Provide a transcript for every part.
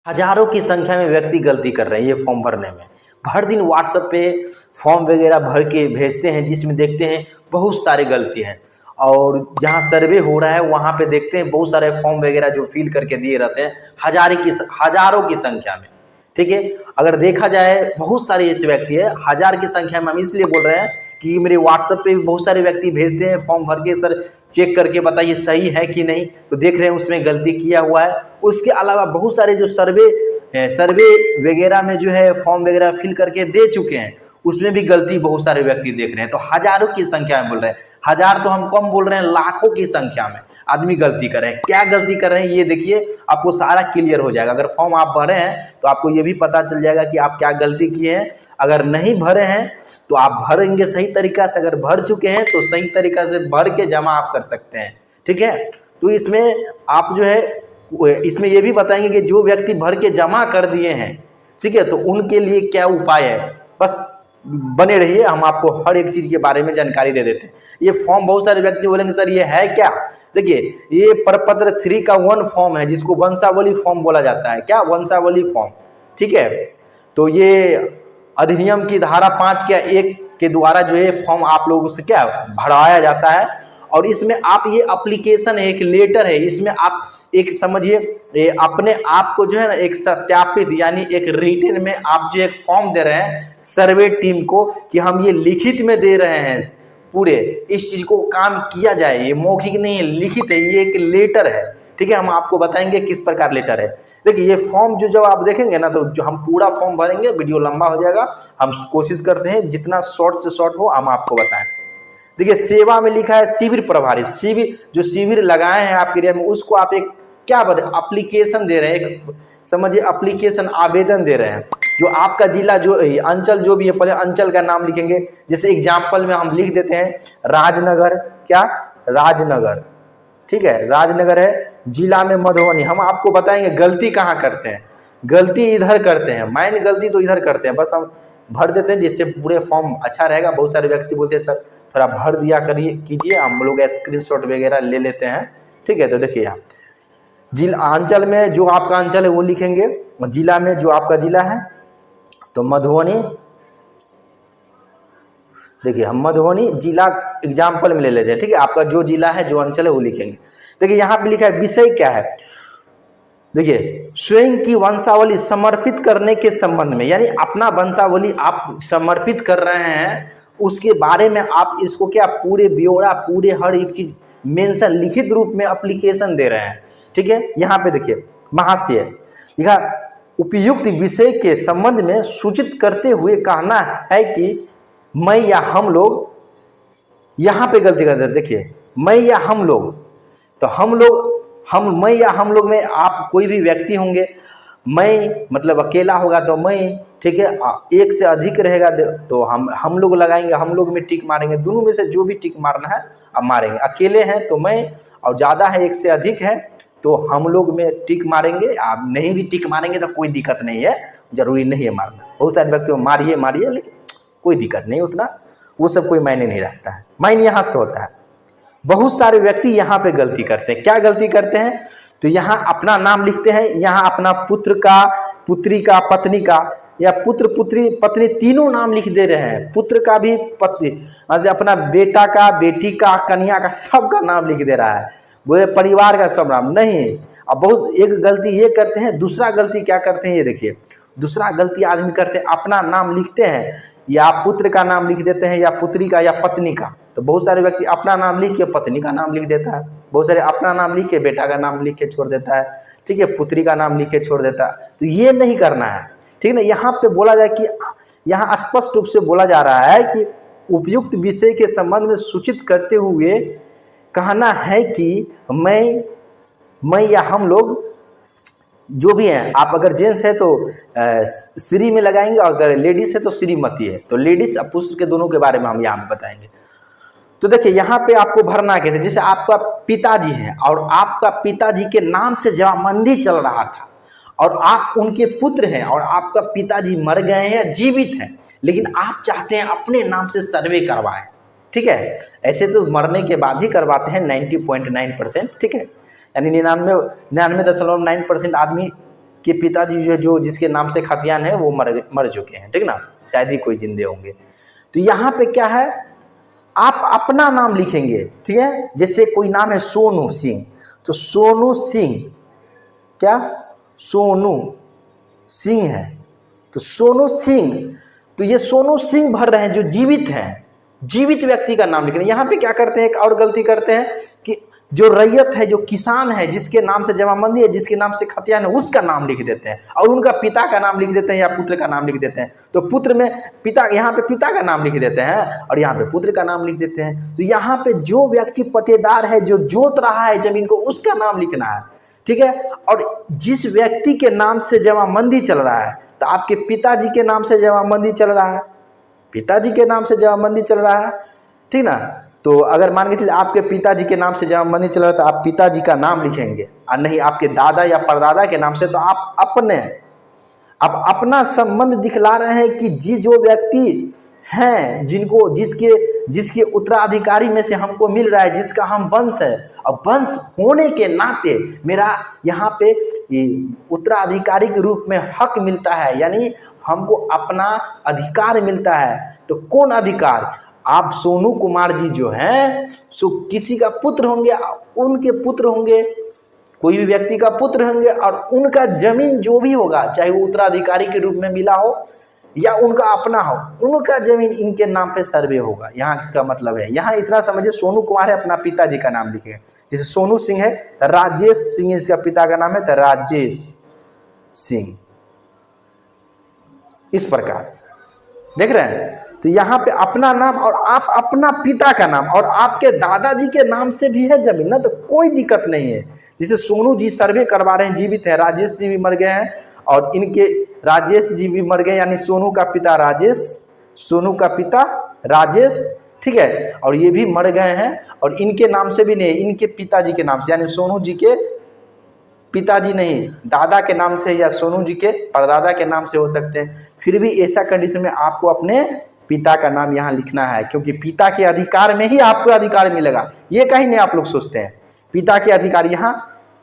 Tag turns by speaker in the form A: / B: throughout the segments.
A: हजारों की संख्या में व्यक्ति गलती कर रहे हैं ये फॉर्म भरने में। हर दिन व्हाट्सएप पे फॉर्म वगैरह भर के भेजते हैं जिसमें देखते हैं बहुत सारे गलती हैं, और जहाँ सर्वे हो रहा है वहाँ पे देखते हैं बहुत सारे फॉर्म वगैरह जो फिल करके दिए रहते हैं हजारों की संख्या में। ठीक है, अगर देखा जाए बहुत सारे ऐसे व्यक्ति है, हजार की संख्या में हम इसलिए बोल रहे हैं कि मेरे व्हाट्सएप पे भी बहुत सारे व्यक्ति भेजते हैं फॉर्म भर के, सर चेक करके बताइए सही है कि नहीं, तो देख रहे हैं उसमें गलती किया हुआ है। उसके अलावा बहुत सारे जो सर्वे वगैरह में जो है फॉर्म वगैरह फिल करके दे चुके हैं उसमें भी गलती बहुत सारे व्यक्ति देख रहे हैं। तो हजारों की संख्या में बोल रहे हैं, हजार तो हम कम बोल रहे हैं, लाखों की संख्या में आदमी गलती कर रहे हैं। क्या गलती कर रहे हैं ये देखिए, आपको सारा क्लियर हो जाएगा। अगर फॉर्म आप भरे हैं तो आपको ये भी पता चल जाएगा कि आप क्या गलती किए हैं। अगर नहीं भरे हैं तो आप भरेंगे सही तरीका से, अगर भर चुके हैं तो सही तरीका से भर के जमा आप कर सकते हैं। ठीक है, तो इसमें आप जो है इसमें ये भी बताएंगे कि जो व्यक्ति भर के जमा कर दिए हैं, ठीक है, तो उनके लिए क्या उपाय है। बस बने रहिए, हम आपको हर एक चीज के बारे में जानकारी दे देते हैं। ये फॉर्म बहुत सारे व्यक्ति बोलेंगे सर ये है क्या, देखिए ये प्रपत्र 3 का 1 फॉर्म है जिसको वंशावली फॉर्म बोला जाता है। क्या, वंशावली फॉर्म। ठीक है, तो ये अधिनियम की धारा 5 के 1 के द्वारा जो है फॉर्म आप लोगों से क्या भरवाया जाता है, और इसमें आप ये एप्लीकेशन है, एक लेटर है, इसमें आप एक समझिए अपने आप को जो है ना एक सत्यापित यानी एक रिटन में आप जो एक फॉर्म दे रहे हैं सर्वे टीम को कि हम ये लिखित में दे रहे हैं, पूरे इस चीज को काम किया जाए। ये मौखिक नहीं है, लिखित है, ये एक लेटर है। ठीक है, हम आपको बताएंगे किस प्रकार लेटर है। देखिए ये फॉर्म जो जब आप देखेंगे ना तो जो हम पूरा फॉर्म भरेंगे, वीडियो लंबा हो जाएगा, हम कोशिश करते हैं जितना शॉर्ट से शॉर्ट हो हम आपको बताएं। देखिए सेवा में लिखा है शिविर प्रभारी, शिविर लगाए हैं आपके एरिया में उसको आप एक क्या एप्लीकेशन दे रहे हैं, एक समझिए एप्लीकेशन आवेदन दे रहे हैं। जो आपका जिला जो अंचल जो भी है, पहले अंचल का नाम लिखेंगे। जैसे एग्जाम्पल में हम लिख देते हैं राजनगर, क्या राजनगर, ठीक है, राजनगर है, जिला में मधुबनी। हम आपको बताएंगे गलती कहाँ करते हैं, गलती इधर करते हैं, माइन गलती तो इधर करते हैं, बस हम भर देते हैं जिससे पूरे फॉर्म अच्छा रहेगा। बहुत सारे व्यक्ति बोलते हैं सर थोड़ा भर दिया करिए कीजिए, हम लोग स्क्रीनशॉट वगैरह ले लेते हैं। ठीक है, तो देखिए यहाँ जिला अंचल में जो आपका अंचल है वो लिखेंगे, जिला में जो आपका जिला है तो मधुबनी। देखिए हम मधुबनी जिला एग्जाम्पल में ले लेते हैं। ठीक है, आपका जो जिला है जो अंचल है वो लिखेंगे। देखिए यहाँ पे लिखा है विषय क्या है, देखिए स्वयं की वंशावली समर्पित करने के संबंध में, यानी अपना वंशावली आप समर्पित कर रहे हैं उसके बारे में आप इसको क्या पूरे ब्यौरा पूरे हर एक चीज मेंशन लिखित रूप में एप्लीकेशन दे रहे हैं। ठीक है, यहाँ पे देखिए महाशय लिखा उपयुक्त विषय के संबंध में सूचित करते हुए कहना है कि मैं या हम लोग, यहाँ पे गलती करते हैं। देखिए मैं या हम लोग, तो मैं या हम लोग में आप कोई भी व्यक्ति होंगे, मैं मतलब अकेला होगा तो मैं, ठीक है, एक से अधिक रहेगा तो हम लोग लगाएंगे, हम लोग में टिक मारेंगे, दोनों में से जो भी टिक मारना है आप मारेंगे। अकेले हैं तो मैं, और ज़्यादा है एक से अधिक है तो हम लोग में टिक मारेंगे। आप नहीं भी टिक मारेंगे तो कोई दिक्कत नहीं है, जरूरी नहीं है मारना। बहुत सारे व्यक्ति मारिए लेकिन कोई दिक्कत नहीं, उतना वो सब कोई मायने नहीं रखता है, मायने यहाँ से होता है। बहुत सारे व्यक्ति यहाँ पे गलती करते हैं। क्या गलती करते हैं, तो यहाँ अपना नाम लिखते हैं, यहाँ अपना पुत्र का, पुत्री का, पत्नी का, या पुत्र पुत्री पत्नी तीनों नाम लिख दे रहे हैं। पुत्र का भी, पत्नी अपना बेटा का, बेटी का, कन्या का, सबका नाम लिख दे रहा है, बोले परिवार का सब नाम नहीं। अब बहुत एक गलती ये करते हैं, दूसरा गलती क्या करते हैं ये देखिए, दूसरा गलती आदमी करते हैं अपना नाम लिखते हैं या पुत्र का नाम लिख देते हैं या पुत्री का या पत्नी का। तो बहुत सारे व्यक्ति अपना नाम लिख के पत्नी का नाम लिख देता है, बहुत सारे अपना नाम लिख के बेटा का नाम लिख के छोड़ देता है, ठीक है, पुत्री का नाम लिख के छोड़ देता है। तो ये नहीं करना है, ठीक है ना। यहाँ पे बोला जाए कि यहाँ स्पष्ट रूप से बोला जा रहा है कि उपयुक्त विषय के संबंध में सूचित करते हुए कहना है कि मैं या हम लोग जो भी हैं, आप अगर जेंट्स है तो श्री में लगाएंगे, और अगर लेडीज है तो श्रीमती है। तो लेडीज और पुरुष के दोनों के बारे में हम यहाँ पे बताएंगे। तो देखिए यहाँ पे आपको भरना कैसे, जैसे आपका पिताजी है और आपका पिताजी के नाम से जमाबंदी चल रहा था और आप उनके पुत्र हैं और आपका पिताजी मर गए हैं या जीवित हैं, लेकिन आप चाहते हैं अपने नाम से सर्वे करवाएं। ठीक है, ऐसे तो मरने के बाद ही करवाते हैं 90.9%। ठीक है, यानी 99.9% आदमी के पिताजी जो जिसके नाम से खतियान है वो मर चुके हैं, ठीक ना, शायद ही कोई जिंदे होंगे। तो यहाँ पे क्या है, आप अपना नाम लिखेंगे, ठीक है। जैसे कोई नाम है सोनू सिंह, तो सोनू सिंह, क्या सोनू सिंह है, तो सोनू सिंह, तो ये सोनू सिंह भर रहे हैं जो जीवित हैं, जीवित व्यक्ति का नाम लिख रहे हैं। यहाँ पे क्या करते हैं, एक और गलती करते हैं कि जो रैयत है, जो किसान है, जिसके नाम से जमाबंदी है, जिसके नाम से खतियान है, उसका नाम लिख देते हैं और उनका पिता का नाम लिख देते हैं या पुत्र का नाम लिख देते हैं। तो पुत्र में पिता, यहाँ पे पिता का नाम लिख देते हैं और यहाँ पे पुत्र का नाम लिख देते हैं। तो यहाँ पे जो व्यक्ति पट्टेदार है, जो जोत रहा है जमीन को, उसका नाम लिखना है, ठीक है। और जिस व्यक्ति के नाम से जमाबंदी चल रहा है, तो आपके पिताजी के नाम से जमाबंदी चल रहा है, पिताजी के नाम से जमाबंदी चल रहा है, ठीक ना। तो अगर मान के चलिए आपके पिताजी के नाम से जमाबंदी चल रहा है, तो आप पिताजी का नाम लिखेंगे और नहीं आपके दादा या परदादा के नाम से, तो आप अपना संबंध दिखला रहे हैं कि जो व्यक्ति हैं, जिसके उत्तराधिकारी में से हमको मिल रहा है, जिसका हम वंश है, और वंश होने के नाते मेरा यहाँ पे उत्तराधिकारी के रूप में हक मिलता है, यानी हमको अपना अधिकार मिलता है। तो कौन अधिकार, आप सोनू कुमार जी जो हैं, सो किसी का पुत्र होंगे, उनके पुत्र होंगे, कोई भी व्यक्ति का पुत्र होंगे, और उनका जमीन जो भी होगा, चाहे वो उत्तराधिकारी के रूप में मिला हो या उनका अपना हो, उनका जमीन इनके नाम पे सर्वे होगा। यहाँ इसका मतलब है, यहाँ इतना समझिए, सोनू कुमार है, अपना पिताजी का नाम लिखेगा। जैसे सोनू सिंह है तो राजेश सिंह इसका पिता का नाम है, तो राजेश सिंह, इस प्रकार देख रहे हैं। तो यहाँ पे अपना नाम और आप अपना पिता का नाम, और आपके दादाजी के नाम से भी है जमीन ना, तो कोई दिक्कत नहीं है। जैसे सोनू जी सर्वे करवा रहे हैं, जीवित है, राजेश जी भी मर गए हैं और इनके राजेश जी भी मर गए, यानी सोनू का पिता राजेश, सोनू का पिता राजेश, ठीक है, और ये भी मर गए हैं, और इनके नाम से भी नहीं, इनके पिताजी के नाम से, यानी सोनू जी के पिताजी नहीं, दादा के नाम से या सोनू जी के परदादा के नाम से हो सकते हैं। फिर भी ऐसा कंडीशन में आपको अपने पिता का नाम यहाँ लिखना है, क्योंकि पिता के अधिकार में ही आपको अधिकार मिलेगा। ये कहीं नहीं आप लोग सोचते हैं, पिता के अधिकार, यहाँ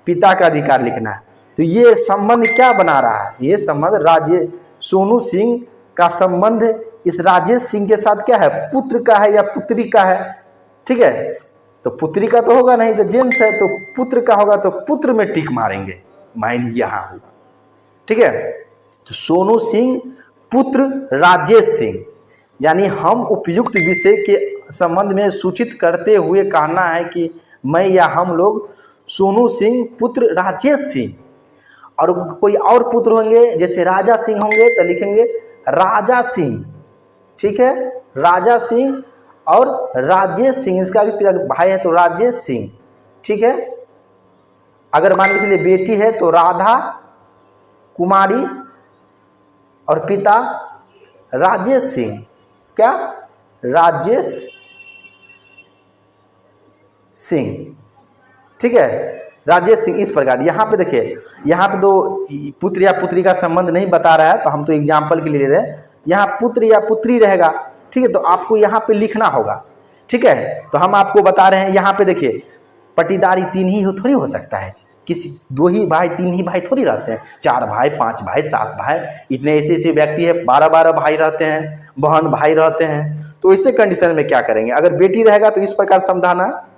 A: पिता का अधिकार लिखना है। तो ये संबंध क्या बना रहा है, ये संबंध सोनू सिंह का संबंध इस राजेश सिंह के साथ क्या है, पुत्र का है या पुत्री का है, ठीक है। तो पुत्री का तो होगा नहीं, तो जेंट्स है तो पुत्र का होगा, तो पुत्र में टिक मारेंगे, माइंड यहाँ होगा, ठीक है। तो सोनू सिंह पुत्र राजेश सिंह, यानी हम उपयुक्त विषय के संबंध में सूचित करते हुए कहना है कि मैं या हम लोग सोनू सिंह पुत्र राजेश सिंह, और कोई और पुत्र होंगे जैसे राजा सिंह होंगे तो लिखेंगे राजा सिंह, ठीक है, राजा सिंह और राजेश सिंह, इसका भी भाई है तो राजेश सिंह, ठीक है। अगर मान के चलिए बेटी है तो राधा कुमारी और पिता राजेश सिंह, क्या राजेश सिंह, ठीक है, राजेश सिंह, इस प्रकार। यहाँ पे देखिए, यहाँ पे तो पुत्र या पुत्री का संबंध नहीं बता रहा है, तो हम तो एग्जाम्पल के लिए ले रहे हैं। यहाँ पुत्र या पुत्री रहेगा, ठीक है, तो आपको यहाँ पे लिखना होगा, ठीक है। तो हम आपको बता रहे हैं, यहाँ पे देखिए, पट्टीदारी तीन ही थोड़ी हो सकता है, किसी दो ही भाई, तीन ही भाई थोड़ी रहते हैं, 4 भाई, 5 भाई, 7 भाई, इतने ऐसे व्यक्ति है, 12 भाई रहते हैं, बहन भाई रहते हैं। तो ऐसे कंडीशन में क्या करेंगे, अगर बेटी रहेगा तो इस प्रकार समझाना,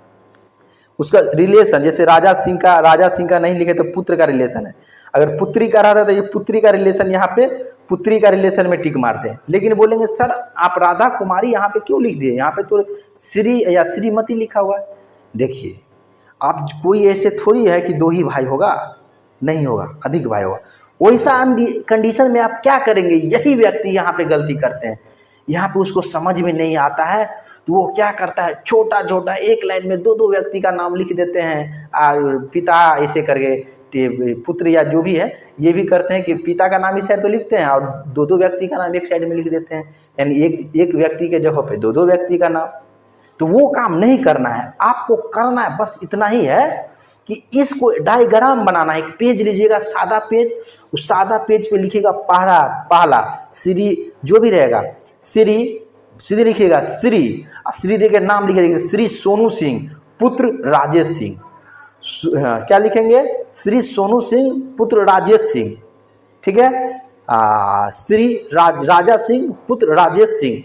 A: उसका रिलेशन, जैसे राजा सिंह का नहीं लिखे तो पुत्र का रिलेशन है, अगर पुत्री का रहता है तो ये पुत्री का रिलेशन, यहाँ पे पुत्री का रिलेशन में टिक मारते हैं। लेकिन बोलेंगे सर आप राधा कुमारी यहाँ पे क्यों लिख दिए, यहाँ पे तो श्री या श्रीमती लिखा हुआ है। देखिए, आप कोई ऐसे थोड़ी है कि 2 ही भाई होगा, नहीं होगा, अधिक भाई होगा। वैसा कंडीशन में आप क्या करेंगे, यही व्यक्ति यहाँ पे गलती करते हैं। यहाँ पे उसको समझ में नहीं आता है तो वो क्या करता है, छोटा छोटा एक लाइन में 2 व्यक्ति का नाम लिख देते हैं, पिता ऐसे करके, पुत्र या जो भी है ये भी करते हैं कि पिता का नाम इस साइड तो लिखते हैं और 2 व्यक्ति का नाम एक साइड में लिख देते हैं, यानी एक व्यक्ति के जगह पे 2 व्यक्ति का नाम। तो वो काम नहीं करना है, आपको करना है बस इतना ही है कि इसको डायग्राम बनाना है। एक पेज लीजिएगा, सादा पेज, उस सादा पेज पे लिखिएगा पहला श्री, जो भी रहेगा श्री लिखिएगा, श्री देके नाम लिखिएगा, श्री सोनू सिंह पुत्र राजेश सिंह। क्या लिखेंगे, श्री सोनू सिंह पुत्र राजेश सिंह, ठीक है। श्री राजा सिंह पुत्र राजेश सिंह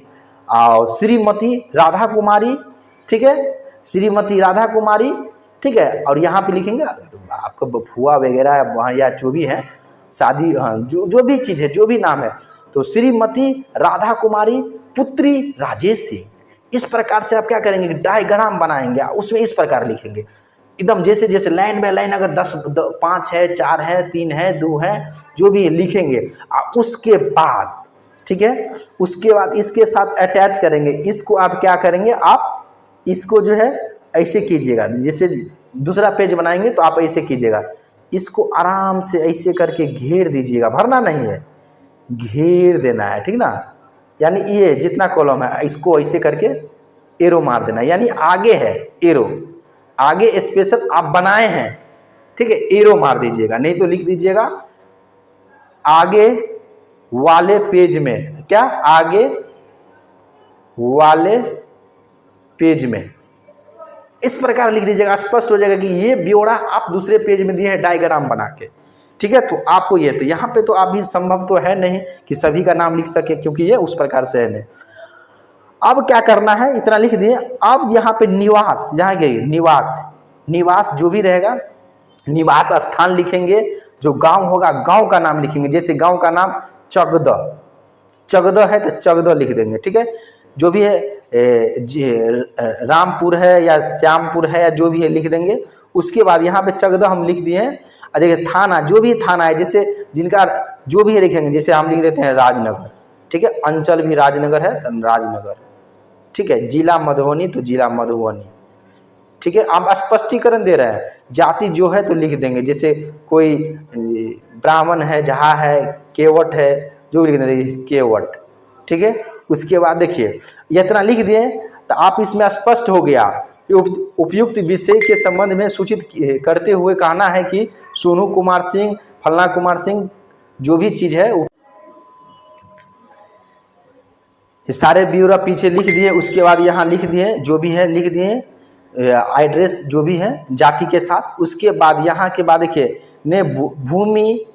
A: और श्रीमती राधा कुमारी, ठीक है, श्रीमती राधा कुमारी, ठीक है। और यहाँ पे लिखेंगे आपका फुआ वगैरह वहाँ या जो भी है शादी, हाँ, जो भी चीज़ है, जो भी नाम है, तो श्रीमती राधा कुमारी पुत्री राजेश सिंह। इस प्रकार से आप क्या करेंगे, डायग्राम बनाएंगे, उसमें इस प्रकार लिखेंगे एकदम जैसे जैसे लाइन बाय लाइन, अगर 5 है, 4 है, 3 है, 2 है, जो भी लिखेंगे। उसके बाद, ठीक है, उसके बाद इसके साथ अटैच करेंगे। इसको आप क्या करेंगे, आप इसको जो है ऐसे कीजिएगा, जैसे दूसरा पेज बनाएंगे तो आप ऐसे कीजिएगा, इसको आराम से ऐसे करके घेर दीजिएगा, भरना नहीं है, घेर देना है, ठीक ना। यानी ये जितना कॉलम है इसको ऐसे करके एरो मार देना, यानी आगे है एरो, आगे स्पेशल आप बनाए हैं, ठीक है, एरो मार दीजिएगा, नहीं तो लिख दीजिएगा आगे वाले पेज में, क्या, आगे वाले पेज में, इस प्रकार लिख दीजिएगा। स्पष्ट हो जाएगा कि ये ब्यौरा आप दूसरे पेज में दिए हैं डायग्राम बना के, ठीक है। तो आपको ये, तो यहाँ पे तो अभी संभव तो है नहीं कि सभी का नाम लिख सके, क्योंकि ये उस प्रकार से है नहीं। अब क्या करना है, इतना लिख दिए। अब यहाँ पे निवास, यहाँ गए निवास, निवास जो भी रहेगा, निवास स्थान लिखेंगे, जो गांव होगा गांव का नाम लिखेंगे। जैसे गांव का नाम चगदह, चगदह है तो चगदह लिख देंगे, ठीक है। जो भी है रामपुर है या श्यामपुर है या जो भी है लिख देंगे। उसके बाद यहाँ पे चगदह हम लिख दिए हैं। देखिए थाना, जो भी थाना है, जैसे जिनका जो भी लिखेंगे, जैसे हम लिख देते हैं राजनगर, ठीक है, अंचल भी राजनगर है तो राजनगर, ठीक है, जिला मधुबनी तो जिला मधुबनी, ठीक है। आप स्पष्टीकरण दे रहे हैं। जाति जो है तो लिख देंगे, जैसे कोई ब्राह्मण है, जहाँ है, केवट है, जो लिख देंगे केवट, ठीक है। उसके बाद देखिए इतना लिख दिए तो आप इसमें स्पष्ट हो गया। उपयुक्त विषय के संबंध में सूचित करते हुए कहना है कि सोनू कुमार सिंह, फलना कुमार सिंह, जो भी चीज़ है ये सारे ब्यौरा पीछे लिख दिए। उसके बाद यहाँ लिख दिए, जो भी है लिख दिए, एड्रेस जो भी है जाति के साथ। उसके बाद यहाँ के बाद देखिए ने भूमि,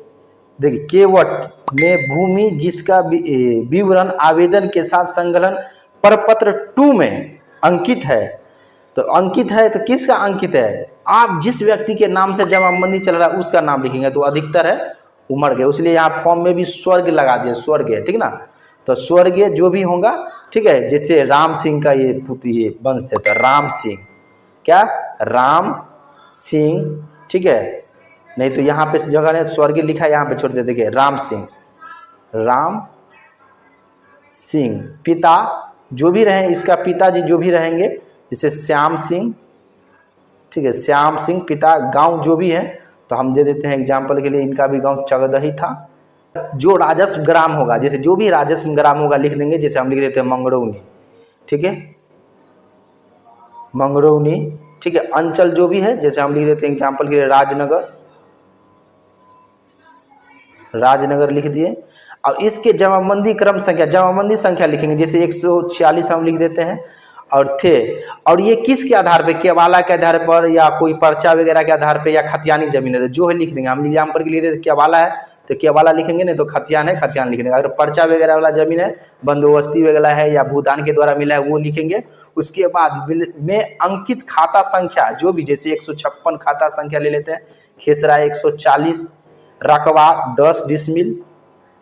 A: देखिए केवट ने भूमि जिसका विवरण आवेदन के साथ संकलन प्रपत्र 2 में अंकित है। तो अंकित है तो किसका अंकित है, आप जिस व्यक्ति के नाम से जमाबंदी चल रहा है उसका नाम लिखेंगे। तो अधिकतर है उमड़ गए, इसलिए यहाँ फॉर्म में भी स्वर्ग लगा दिए, स्वर्ग है, ठीक ना। तो स्वर्ग जो भी होगा, ठीक है। जैसे राम सिंह का ये पुत्र ये वंश है तो राम सिंह, क्या, राम सिंह, ठीक है। नहीं तो यहाँ पे जगह ने स्वर्गीय लिखा है, यहाँ पे छोड़ दे, देखिए राम सिंह, राम सिंह। पिता जो भी रहे, इसका पिताजी जो भी रहेंगे, जैसे श्याम सिंह, ठीक है, श्याम सिंह। पिता गांव जो भी है तो हम दे देते हैं एग्जाम्पल के लिए, इनका भी गांव चगदही था। जो राजस्व ग्राम होगा, जैसे जो भी राजस्व ग्राम होगा लिख देंगे, जैसे हम लिख देते हैं मंगरौनी, ठीक है, मंगरौनी, ठीक है। अंचल जो भी है, जैसे हम लिख देते हैं एग्जाम्पल के लिए राजनगर, राजनगर लिख दिए। और इसके जमाबंदी क्रम संख्या, जमाबंदी संख्या लिखेंगे, जैसे 146 हम लिख देते हैं। और थे, और ये किसके आधार पे, केवाला के आधार पर या कोई पर्चा वगैरह के आधार पे या खतियानी जमीन है, जो है लिख देंगे। हम एग्जाम्पल के लिए केवाला है तो केवाला लिखेंगे, नहीं तो खतियान है खतियान लिख देंगे। अगर पर्चा वगैरह वाला जमीन है, बंदोबस्ती वगैरह है या भूदान के द्वारा मिला है, वो लिखेंगे। उसके बाद में अंकित खाता संख्या जो भी, जैसे 156 खाता संख्या ले लेते हैं, खेसरा 140, रकबा 10 डिसमिल,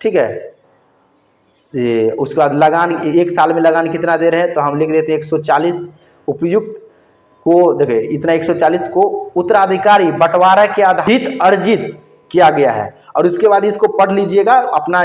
A: ठीक है। उसके बाद लगान, एक साल में लगान कितना दे रहे हैं तो हम लिख देते हैं 140। उपयुक्त को देखिए इतना 140 को उत्तराधिकारी बंटवारा के आधारित अर्जित किया गया है। और उसके बाद इसको पढ़ लीजिएगा, अपना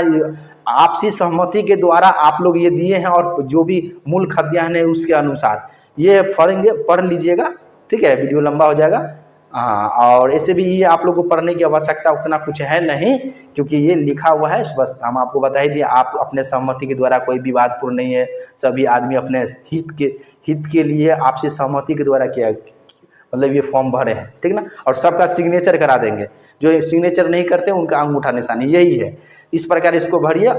A: आपसी सहमति के द्वारा आप लोग ये दिए हैं, और जो भी मूल खतियान है उसके अनुसार ये पढ़ लीजिएगा, ठीक है। वीडियो लंबा हो जाएगा, हाँ। और ऐसे भी ये आप लोग को पढ़ने की आवश्यकता उतना कुछ है नहीं, क्योंकि ये लिखा हुआ है, बस हम आपको बता ही दिए। आप अपने सहमति के द्वारा, कोई विवादपूर्ण नहीं है, सभी आदमी अपने हित के लिए आपसी सहमति के द्वारा किया, मतलब ये फॉर्म भरे हैं, ठीक ना। और सबका सिग्नेचर करा देंगे, जो सिग्नेचर नहीं करते उनका अंगूठा निशानी, यही है। इस प्रकार इसको भरिए।